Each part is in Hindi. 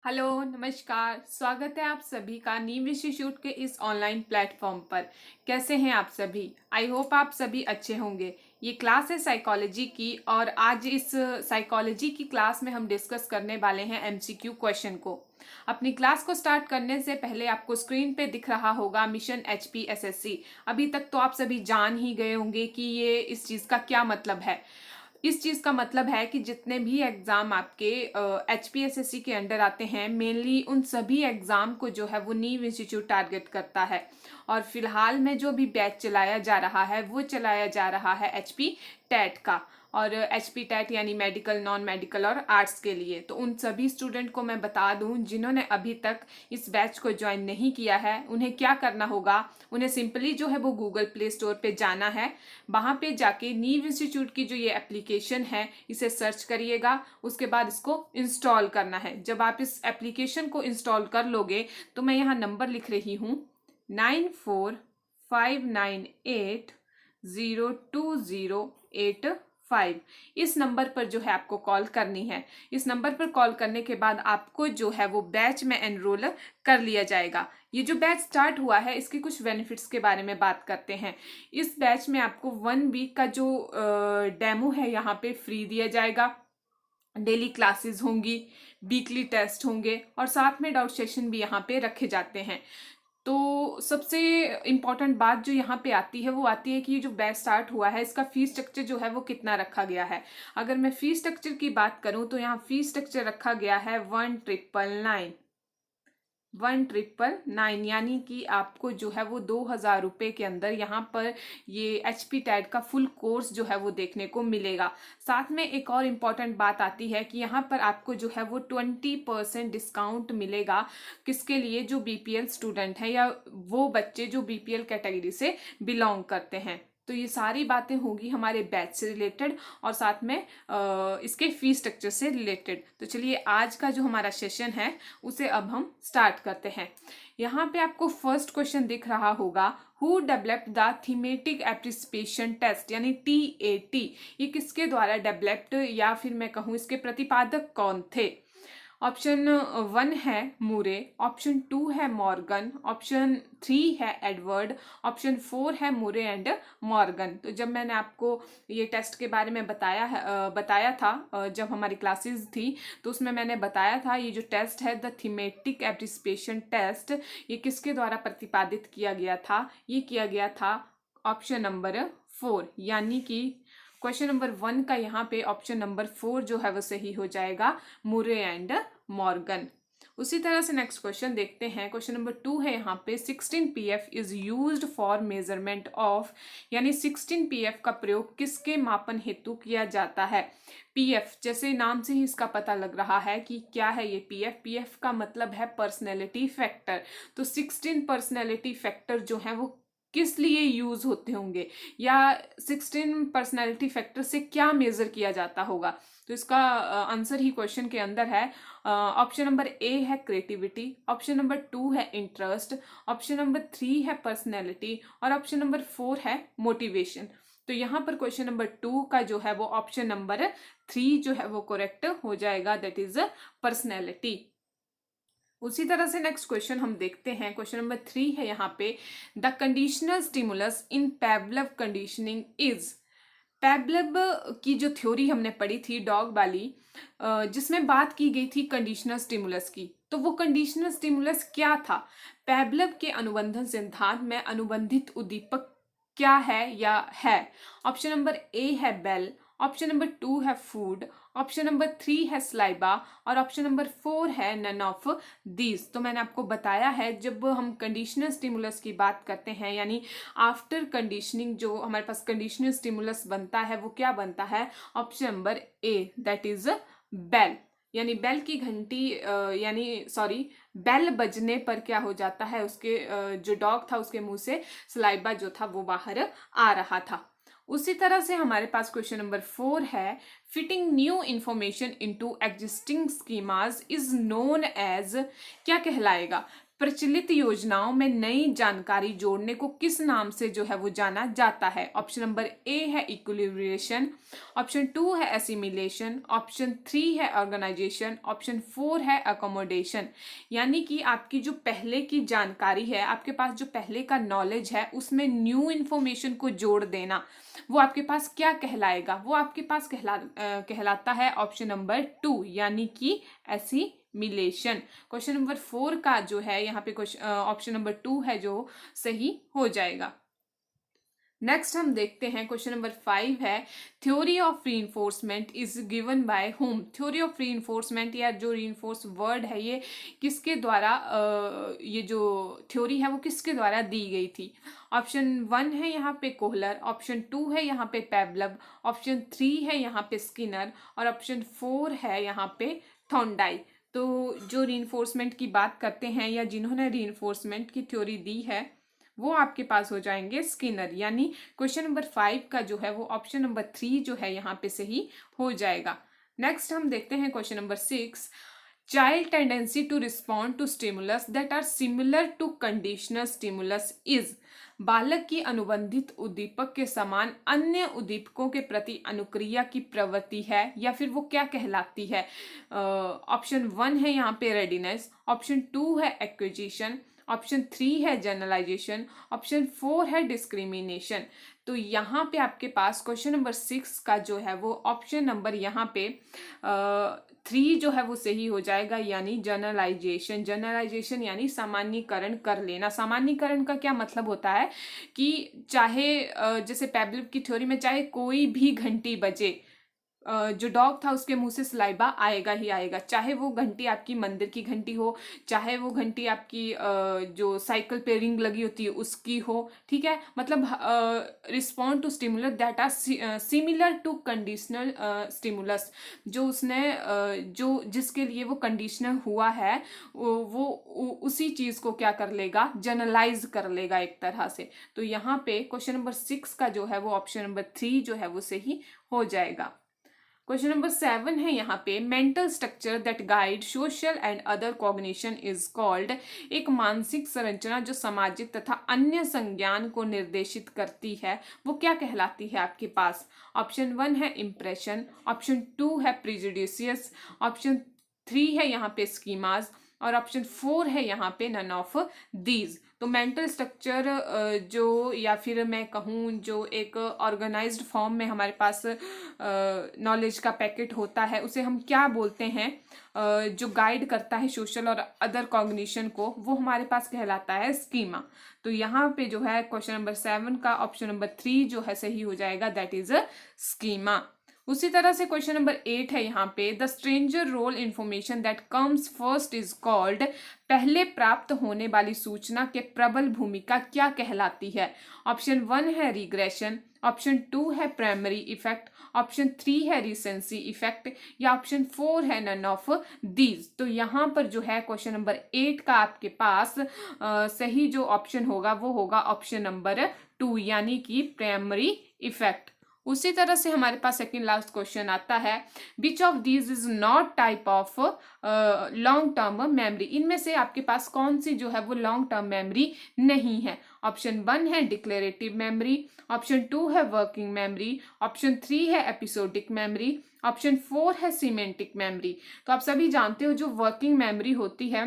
हेलो, नमस्कार। स्वागत है आप सभी का नीव इंस्टीट्यूट के इस ऑनलाइन प्लेटफॉर्म पर। कैसे हैं आप सभी? आई होप आप सभी अच्छे होंगे। ये क्लास है साइकोलॉजी की और आज इस साइकोलॉजी की क्लास में हम डिस्कस करने वाले हैं एमसीक्यू क्वेश्चन को। अपनी क्लास को स्टार्ट करने से पहले आपको स्क्रीन पे दिख रहा होगा मिशन एचपीएसएससी। अभी तक तो आप सभी जान ही गए होंगे कि ये इस चीज़ का क्या मतलब है। इस चीज़ का मतलब है कि जितने भी एग्ज़ाम आपके एचपीएसएससी के अंडर आते हैं, मेनली उन सभी एग्ज़ाम को जो है वो नीव इंस्टीट्यूट टारगेट करता है। और फिलहाल में जो भी बैच चलाया जा रहा है वो चलाया जा रहा है एचपी टेट का। और एचपी टेट यानी मेडिकल, नॉन मेडिकल और आर्ट्स के लिए। तो उन सभी स्टूडेंट को मैं बता दूं जिन्होंने अभी तक इस बैच को ज्वाइन नहीं किया है, उन्हें क्या करना होगा। उन्हें सिंपली जो है वो गूगल प्ले स्टोर पे जाना है। वहां पे जाके नीव इंस्टीट्यूट की जो ये एप्लीकेशन है इसे सर्च करिएगा। उसके बाद इसको इंस्टॉल करना है। जब आप इस एप्लीकेशन को इंस्टॉल कर लोगे तो मैं यहाँ नंबर लिख रही हूँ 9459802085। इस नंबर पर जो है आपको कॉल करनी है। इस नंबर पर कॉल करने के बाद आपको जो है वो बैच में एनरोल कर लिया जाएगा। ये जो बैच स्टार्ट हुआ है इसके कुछ बेनिफिट्स के बारे में बात करते हैं। इस बैच में आपको 1 वीक का जो डेमो है यहाँ पे फ्री दिया जाएगा। डेली क्लासेस होंगी, वीकली टेस्ट होंगे और साथ में डाउट सेशन भी यहाँ पे रखे जाते हैं। तो सबसे इम्पॉर्टेंट बात जो यहाँ पे आती है वो आती है कि ये जो बैच स्टार्ट हुआ है इसका फीस स्ट्रक्चर जो है वो कितना रखा गया है। अगर मैं फीस स्ट्रक्चर की बात करूँ तो यहाँ फीस स्ट्रक्चर रखा गया है 1999 यानी कि आपको जो है वो 2000 रुपये के अंदर यहाँ पर ये एचपी टैट का फुल कोर्स जो है वो देखने को मिलेगा। साथ में एक और इम्पॉर्टेंट बात आती है कि यहाँ पर आपको जो है वो 20% डिस्काउंट मिलेगा। किसके लिए? जो बीपीएल स्टूडेंट है या वो बच्चे जो बीपीएल कैटेगरी से बिलोंग करते हैं। तो ये सारी बातें होगी हमारे बैच से रिलेटेड और साथ में इसके फीस स्ट्रक्चर से रिलेटेड। तो चलिए आज का जो हमारा सेशन है उसे अब हम स्टार्ट करते हैं। यहाँ पे आपको फर्स्ट क्वेश्चन दिख रहा होगा, who developed the thematic apperception test यानी टीएटी। ये किसके द्वारा डेवलप्ड या फिर मैं कहूँ इसके प्रतिपादक कौन थे? ऑप्शन 1 है मूरे, ऑप्शन 2 है मॉर्गन, ऑप्शन 3 है एडवर्ड, ऑप्शन 4 है मूरे एंड मॉर्गन। तो जब मैंने आपको ये टेस्ट के बारे में बताया था जब हमारी क्लासेस थी तो उसमें मैंने बताया था ये जो टेस्ट है द थीमेटिक एप्रिसिएशन टेस्ट, ये किसके द्वारा प्रतिपादित किया गया था? ये किया गया था ऑप्शन नंबर 4 यानी कि क्वेश्चन नंबर 1 का यहाँ पे ऑप्शन नंबर 4 जो है वो सही हो जाएगा, मुरे एंड मॉर्गन। उसी तरह से नेक्स्ट क्वेश्चन देखते हैं। क्वेश्चन नंबर 2 है यहाँ पे 16 pf is used for measurement of यानी 16 pf का प्रयोग किसके मापन हेतु किया जाता है? पीएफ जैसे नाम से ही इसका पता लग रहा है कि क्या है ये पीएफ। पीएफ का मतलब है पर्सनैलिटी फैक्टर। तो 16 पर्सनैलिटी फैक्टर जो है वो किस लिए यूज होते होंगे या 16 पर्सनैलिटी फैक्टर से क्या मेजर किया जाता होगा? तो इसका आंसर ही क्वेश्चन के अंदर है। ऑप्शन नंबर ए है क्रिएटिविटी, ऑप्शन नंबर 2 है इंटरेस्ट, ऑप्शन नंबर 3 है पर्सनैलिटी और ऑप्शन नंबर 4 है मोटिवेशन। तो यहाँ पर क्वेश्चन नंबर 2 का जो है वो ऑप्शन नंबर 3 जो है वो करेक्ट हो जाएगा, दैट इज पर्सनैलिटी। उसी तरह से नेक्स्ट क्वेश्चन हम देखते हैं। क्वेश्चन नंबर 3 है यहाँ पे, the conditional stimulus in पेवलव conditioning is. पेवलव की जो थ्योरी हमने पढ़ी थी डॉग वाली, जिसमें बात की गई थी कंडीशनल स्टिमुलस की, तो वो कंडीशनल स्टिमुलस क्या था? पेवलव के अनुबंधन सिद्धांत में अनुबंधित उद्दीपक क्या है या है? ऑप्शन नंबर ए है बेल, ऑप्शन नंबर 2 है फूड, ऑप्शन नंबर 3 है स्लाइबा और ऑप्शन नंबर 4 है नन ऑफ दीज। तो मैंने आपको बताया है जब हम कंडीशनल स्टिमुलस की बात करते हैं यानी आफ्टर कंडीशनिंग जो हमारे पास कंडीशनल स्टिमुलस बनता है वो क्या बनता है? Option number A, that is Bell. यानी बेल की घंटी यानी सॉरी बेल बजने पर क्या हो जाता है, उसके जो डॉग था उसके मुंह से सलाइबा जो था वो बाहर आ रहा था। उसी तरह से हमारे पास क्वेश्चन नंबर 4 है, fitting new information into existing schemas is known as, क्या कहलाएगा? प्रचलित योजनाओं में नई जानकारी जोड़ने को किस नाम से जो है वो जाना जाता है? ऑप्शन नंबर ए है इक्विलिब्रिएशन, ऑप्शन 2 है एसिमिलेशन, ऑप्शन 3 है ऑर्गेनाइजेशन, ऑप्शन 4 है अकोमोडेशन। यानी कि आपकी जो पहले की जानकारी है, आपके पास जो पहले का नॉलेज है, उसमें न्यू इन्फॉर्मेशन को जोड़ देना, वो आपके पास क्या कहलाएगा? वो आपके पास कहलाता है ऑप्शन नंबर 2 यानी कि एसिमिलेशन। क्वेश्चन नंबर 4 का जो है यहाँ पे ऑप्शन नंबर 2 है जो सही हो जाएगा। नेक्स्ट हम देखते हैं क्वेश्चन नंबर 5 है theory of reinforcement is given by home. Theory of reinforcement या जो रीइंफोर्स वर्ड है ये किसके द्वारा ये जो थ्योरी है वो किसके द्वारा दी गई थी? ऑप्शन 1 है यहाँ पे कोहलर, ऑप्शन 2 है यहाँ पे पेवलव, ऑप्शन 3 है यहाँ पे स्किनर और ऑप्शन 4 है यहाँ पे थॉर्नडाइक। तो जो रीइंफोर्समेंट की बात करते हैं या जिन्होंने रीइंफोर्समेंट की थ्योरी दी है वो आपके पास हो जाएंगे स्किनर। यानी क्वेश्चन नंबर 5 का जो है वो ऑप्शन नंबर 3 जो है यहाँ पे सही हो जाएगा। नेक्स्ट हम देखते हैं question number 6 child tendency to respond to stimulus that are similar to conditional stimulus is. बालक की अनुबंधित उद्दीपक के समान अन्य उद्दीपकों के प्रति अनुक्रिया की प्रवृत्ति है या फिर वो क्या कहलाती है? ऑप्शन 1 है यहाँ पे रेडीनेस, ऑप्शन 2 है एक्विजिशन, ऑप्शन 3 है जनरलाइजेशन, ऑप्शन 4 है डिस्क्रिमिनेशन। तो यहाँ पे आपके पास क्वेश्चन नंबर 6 का जो है वो ऑप्शन नंबर यहाँ पे 3 जो है वो सही हो जाएगा यानी जनरलाइजेशन। जनरलाइजेशन यानी सामान्यीकरण कर लेना। सामान्यीकरण का क्या मतलब होता है कि चाहे जैसे पेवलव की थ्योरी में चाहे कोई भी घंटी बजे, जो डॉग था उसके मुंह से सलाइबा आएगा ही आएगा, चाहे वो घंटी आपकी मंदिर की घंटी हो, चाहे वो घंटी आपकी जो साइकिल पे रिंग लगी होती है उसकी हो। ठीक है, मतलब respond to stimulus that are similar to conditional stimulus. जो उसने जो जिसके लिए वो कंडीशनल हुआ है वो उसी चीज को क्या कर लेगा? जनरलाइज कर लेगा एक तरह से। तो यहाँ पे क्वेश्चन नंबर 6 का जो है वो ऑप्शन नंबर 3 जो है वो सही हो जाएगा। क्वेश्चन नंबर 7 है यहाँ पे mental structure that guide social and other cognition is called. एक मानसिक संरचना जो सामाजिक तथा अन्य संज्ञान को निर्देशित करती है वो क्या कहलाती है आपके पास? ऑप्शन 1 है इम्प्रेशन, ऑप्शन 2 है प्रिजुडिशियस, ऑप्शन 3 है यहाँ पे स्कीमाज और ऑप्शन 4 है यहाँ पे नन ऑफ दीज। तो मेंटल स्ट्रक्चर जो या फिर मैं कहूँ जो एक ऑर्गेनाइज्ड फॉर्म में हमारे पास नॉलेज का पैकेट होता है उसे हम क्या बोलते हैं? जो गाइड करता है सोशल और अदर कॉग्निशन को वो हमारे पास कहलाता है स्कीमा। तो यहाँ पे जो है क्वेश्चन नंबर 7 का ऑप्शन नंबर 3 जो है सही हो जाएगा दैट इज स्कीमा। उसी तरह से क्वेश्चन नंबर 8 है यहाँ पे the stranger role information that comes first is called. पहले प्राप्त होने वाली सूचना के प्रबल भूमिका क्या कहलाती है? ऑप्शन 1 है रिग्रेशन, ऑप्शन 2 है प्राइमरी इफेक्ट, ऑप्शन 3 है रिसेंसी इफेक्ट या ऑप्शन 4 है नन ऑफ दीज। तो यहाँ पर जो है क्वेश्चन नंबर 8 का आपके पास सही जो ऑप्शन होगा वो होगा ऑप्शन नंबर 2 यानी कि प्राइमरी इफेक्ट। उसी तरह से हमारे पास सेकंड लास्ट क्वेश्चन आता है which of these is not type of long term memory. इनमें से आपके पास कौन सी जो है वो लॉन्ग टर्म मेमोरी नहीं है? ऑप्शन 1 है डिक्लेरेटिव मेमोरी, ऑप्शन 2 है वर्किंग मेमोरी, ऑप्शन 3 है एपिसोडिक मेमोरी, ऑप्शन 4 है सीमेंटिक मेमोरी। तो आप सभी जानते हो जो वर्किंग मेमोरी होती है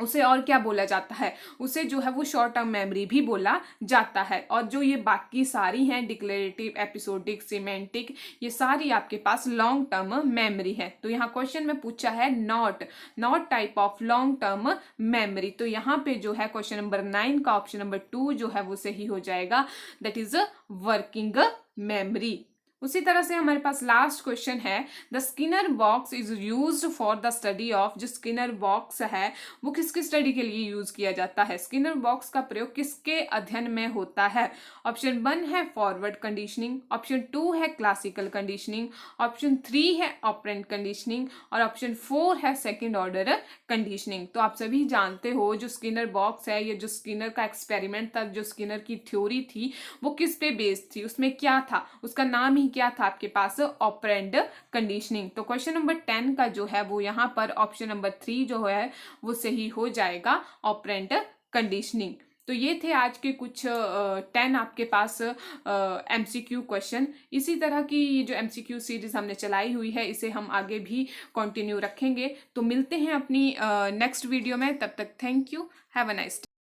उसे और क्या बोला जाता है? उसे जो है वो शॉर्ट टर्म मेमोरी भी बोला जाता है। और जो ये बाकी सारी हैं डिक्लेरेटिव, एपिसोडिक, सीमेंटिक, ये सारी आपके पास लॉन्ग टर्म मेमोरी है। तो यहाँ क्वेश्चन में पूछा है not type of long term memory. तो यहाँ पे जो है क्वेश्चन नंबर 9 का ऑप्शन नंबर 2 जो है वो सही हो जाएगा दैट इज वर्किंग मेमोरी। उसी तरह से हमारे पास लास्ट क्वेश्चन है the Skinner box is used for the study of. जो स्किनर बॉक्स है वो किसकी स्टडी के लिए यूज किया जाता है? स्किनर बॉक्स का प्रयोग किसके अध्ययन में होता है? ऑप्शन 1 है फॉरवर्ड कंडीशनिंग, ऑप्शन 2 है क्लासिकल कंडीशनिंग, ऑप्शन 3 है ऑपरेंट कंडीशनिंग और ऑप्शन 4 है सेकेंड ऑर्डर कंडीशनिंग। तो आप सभी जानते हो जो स्किनर बॉक्स है, ये जो स्किनर का एक्सपेरिमेंट था, जो स्किनर की थ्योरी थी वो किस पे बेस्ड थी? उसमें क्या था? उसका नाम ही यानी क्या था आपके पास, ऑपरेंड कंडीशनिंग। तो क्वेश्चन नंबर 10 का जो है वो यहाँ पर ऑप्शन नंबर 3 जो है वो सही हो जाएगा, ऑपरेंड कंडीशनिंग। तो ये थे आज के कुछ 10 आपके पास MCQ क्वेश्चन। इसी तरह की ये जो MCQ सीरीज हमने चलाई हुई है इसे हम आगे भी कंटिन्यू रखेंगे। तो मिलते हैं अपनी नेक्स्ट वीडियो में, तब तक thank you, have a nice day.